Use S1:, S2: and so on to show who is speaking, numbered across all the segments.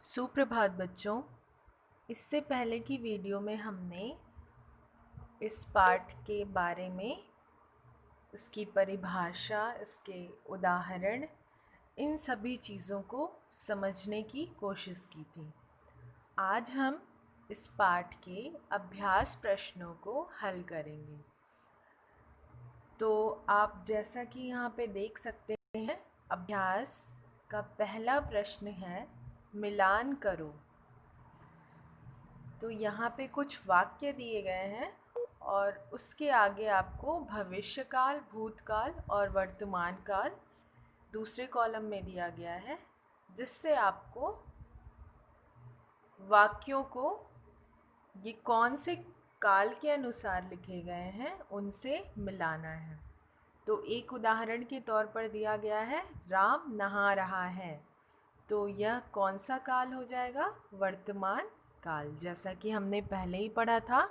S1: सुप्रभात बच्चों। इससे पहले की वीडियो में हमने इस पाठ के बारे में, इसकी परिभाषा, इसके उदाहरण, इन सभी चीज़ों को समझने की कोशिश की थी। आज हम इस पाठ के अभ्यास प्रश्नों को हल करेंगे। तो आप जैसा कि यहाँ पे देख सकते हैं, अभ्यास का पहला प्रश्न है मिलान करो। तो यहाँ पे कुछ वाक्य दिए गए हैं और उसके आगे आपको भविष्यकाल, भूतकाल और वर्तमान काल दूसरे कॉलम में दिया गया है, जिससे आपको वाक्यों को ये कौन से काल के अनुसार लिखे गए हैं उनसे मिलाना है। तो एक उदाहरण के तौर पर दिया गया है राम नहा रहा है, तो यह कौन सा काल हो जाएगा? वर्तमान काल। जैसा कि हमने पहले ही पढ़ा था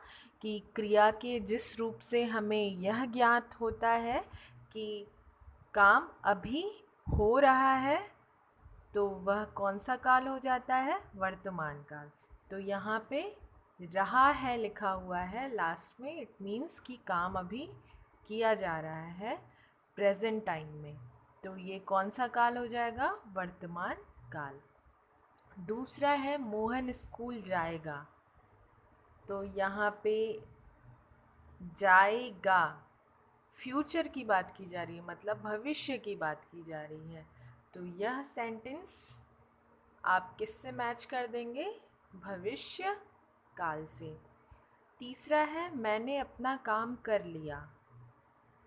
S1: कि क्रिया के जिस रूप से हमें यह ज्ञात होता है कि काम अभी हो रहा है, तो वह कौन सा काल हो जाता है? वर्तमान काल। तो यहाँ पे रहा है लिखा हुआ है लास्ट में, इट मीन्स कि काम अभी किया जा रहा है प्रेजेंट टाइम में। तो ये कौन सा काल हो जाएगा? वर्तमान काल। दूसरा है मोहन स्कूल जाएगा। तो यहाँ पे जाएगा फ्यूचर की बात की जा रही है, मतलब भविष्य की बात की जा रही है। तो यह सेंटेंस आप किससे मैच कर देंगे? भविष्य काल से। तीसरा है मैंने अपना काम कर लिया,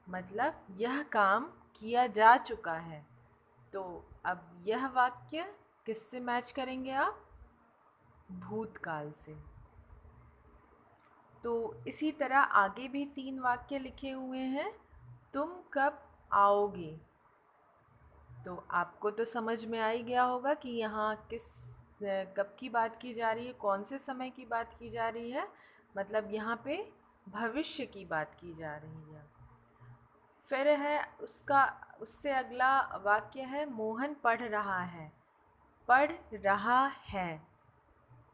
S1: मतलब यह काम किया जा चुका है। तो अब यह वाक्य किससे मैच करेंगे आप? भूतकाल से। तो इसी तरह आगे भी 3 वाक्य लिखे हुए हैं। तुम कब आओगे? तो आपको तो समझ में आ ही गया होगा कि यहाँ कब की बात की जा रही है, कौन से समय की बात की जा रही है। मतलब यहाँ पे भविष्य की बात की जा रही है। फिर है उससे अगला वाक्य है मोहन पढ़ रहा है। पढ़ रहा है,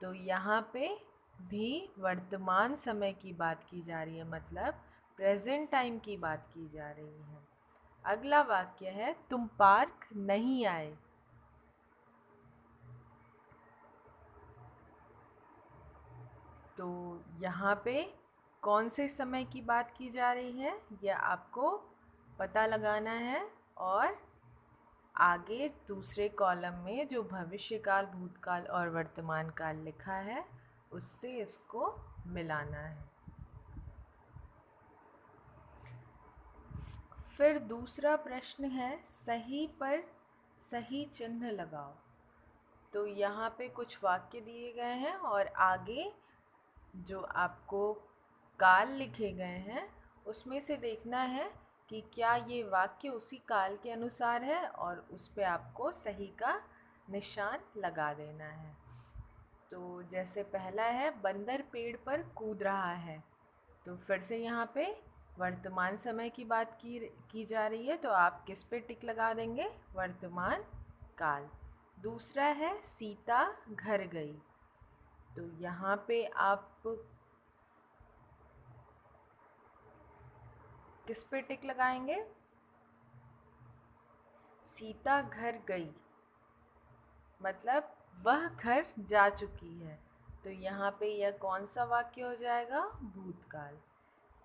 S1: तो यहाँ पे भी वर्तमान समय की बात की जा रही है, मतलब प्रेजेंट टाइम की बात की जा रही है। अगला वाक्य है तुम पार्क नहीं आए। तो यहाँ पे कौन से समय की बात की जा रही है, यह आपको पता लगाना है और आगे दूसरे कॉलम में जो भविष्यकाल, भूतकाल और वर्तमान काल लिखा है उससे इसको मिलाना है। फिर दूसरा प्रश्न है सही पर सही चिन्ह लगाओ। तो यहाँ पे कुछ वाक्य दिए गए हैं और आगे जो आपको काल लिखे गए हैं उसमें से देखना है कि क्या ये वाक्य उसी काल के अनुसार है, और उस पे आपको सही का निशान लगा देना है। तो जैसे पहला है बंदर पेड़ पर कूद रहा है, तो फिर से यहाँ पे वर्तमान समय की बात की जा रही है, तो आप किस पे टिक लगा देंगे? वर्तमान काल। दूसरा है सीता घर गई, तो यहाँ पे आप किस पे टिक लगाएंगे? सीता घर गई, मतलब वह घर जा चुकी है। तो यहाँ पे यह कौन सा वाक्य हो जाएगा? भूतकाल।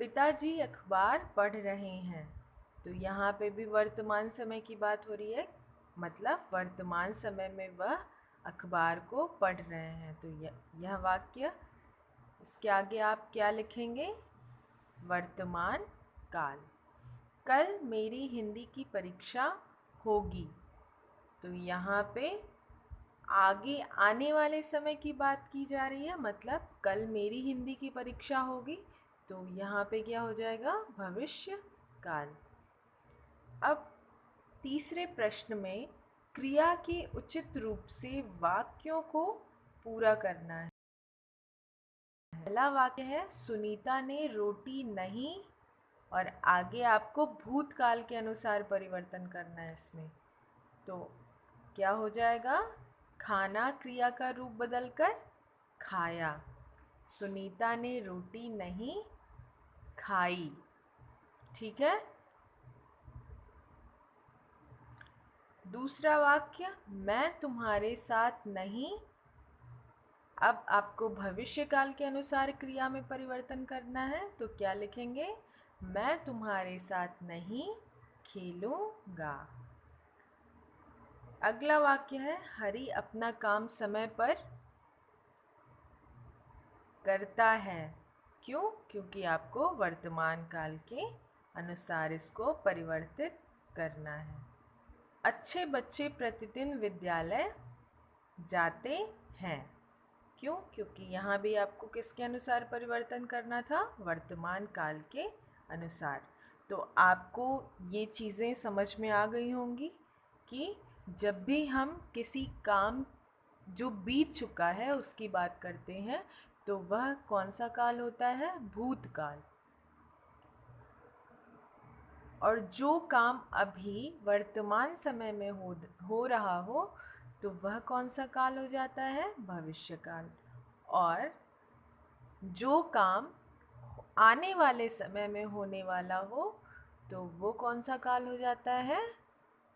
S1: पिताजी अखबार पढ़ रहे हैं, तो यहाँ पे भी वर्तमान समय की बात हो रही है, मतलब वर्तमान समय में वह अखबार को पढ़ रहे हैं। तो यह वाक्य, इसके आगे आप क्या लिखेंगे? वर्तमान काल। कल मेरी हिंदी की परीक्षा होगी, तो यहाँ पे आगे आने वाले समय की बात की जा रही है, मतलब कल मेरी हिंदी की परीक्षा होगी, तो यहाँ पे क्या हो जाएगा? भविष्य काल। अब तीसरे प्रश्न में क्रिया के उचित रूप से वाक्यों को पूरा करना है। पहला वाक्य है सुनीता ने रोटी नहीं, और आगे आपको भूतकाल के अनुसार परिवर्तन करना है इसमें। तो क्या हो जाएगा? खाना क्रिया का रूप बदलकर खाया। सुनीता ने रोटी नहीं खाई। ठीक है। दूसरा वाक्य, मैं तुम्हारे साथ नहीं। अब आपको भविष्य काल के अनुसार क्रिया में परिवर्तन करना है, तो क्या लिखेंगे? मैं तुम्हारे साथ नहीं खेलूंगा। अगला वाक्य है, हरि अपना काम समय पर करता है। क्यों? क्योंकि आपको वर्तमान काल के अनुसार इसको परिवर्तित करना है। अच्छे बच्चे प्रतिदिन विद्यालय जाते हैं। क्यों? क्योंकि यहाँ भी आपको किसके अनुसार परिवर्तन करना था? वर्तमान काल के अनुसार। तो आपको ये चीज़ें समझ में आ गई होंगी कि जब भी हम किसी काम जो बीत चुका है उसकी बात करते हैं तो वह कौन सा काल होता है? भूतकाल। और जो काम अभी वर्तमान समय में हो रहा हो तो वह कौन सा काल हो जाता है? भविष्य काल। और जो काम आने वाले समय में होने वाला हो तो वो कौन सा काल हो जाता है?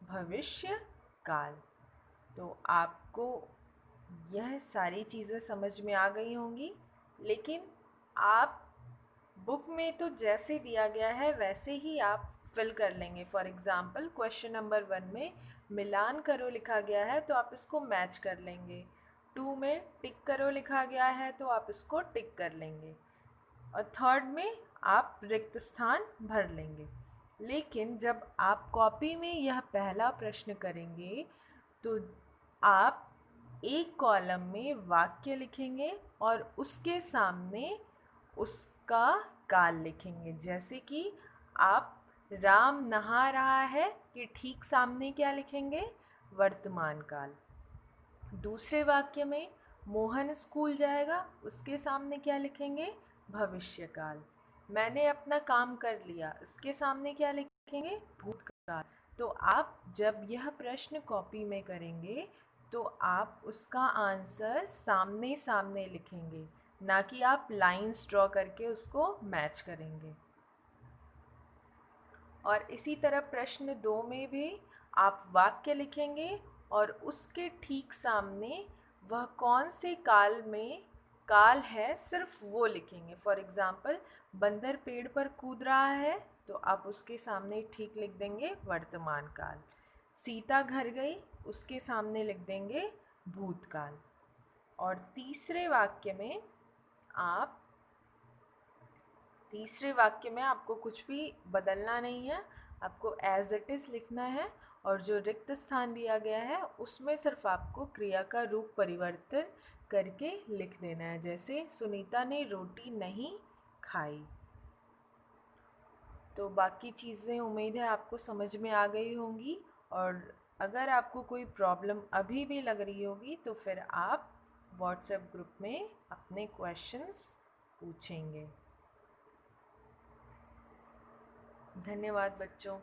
S1: भविष्य काल। तो आपको यह सारी चीज़ें समझ में आ गई होंगी, लेकिन आप बुक में तो जैसे दिया गया है वैसे ही आप फिल कर लेंगे। फॉर एग्ज़ाम्पल क्वेश्चन नंबर 1 में मिलान करो लिखा गया है तो आप इसको मैच कर लेंगे। 2 में टिक करो लिखा गया है तो आप इसको टिक कर लेंगे। और 3rd में आप रिक्त स्थान भर लेंगे। लेकिन जब आप कॉपी में यह पहला प्रश्न करेंगे तो आप एक कॉलम में वाक्य लिखेंगे और उसके सामने उसका काल लिखेंगे। जैसे कि आप राम नहा रहा है कि ठीक सामने क्या लिखेंगे? वर्तमान काल। दूसरे वाक्य में मोहन स्कूल जाएगा, उसके सामने क्या लिखेंगे? भविष्य काल। मैंने अपना काम कर लिया, इसके सामने क्या लिखेंगे? भूतकाल। तो आप जब यह प्रश्न कॉपी में करेंगे तो आप उसका आंसर सामने सामने लिखेंगे, ना कि आप लाइंस ड्रॉ करके उसको मैच करेंगे। और इसी तरह प्रश्न 2 में भी आप वाक्य लिखेंगे और उसके ठीक सामने वह कौन से काल है सिर्फ वो लिखेंगे। फॉर एग्ज़ाम्पल बंदर पेड़ पर कूद रहा है तो आप उसके सामने ठीक लिख देंगे वर्तमान काल। सीता घर गई, उसके सामने लिख देंगे भूतकाल। और तीसरे वाक्य में आपको कुछ भी बदलना नहीं है, आपको एज इट इज़ लिखना है। और जो रिक्त स्थान दिया गया है उसमें सिर्फ आपको क्रिया का रूप परिवर्तन करके लिख देना है। जैसे सुनीता ने रोटी नहीं खाई। तो बाकी चीज़ें उम्मीद है आपको समझ में आ गई होंगी। और अगर आपको कोई प्रॉब्लम अभी भी लग रही होगी तो फिर आप व्हाट्सएप ग्रुप में अपने क्वेश्चंस पूछेंगे। धन्यवाद बच्चों।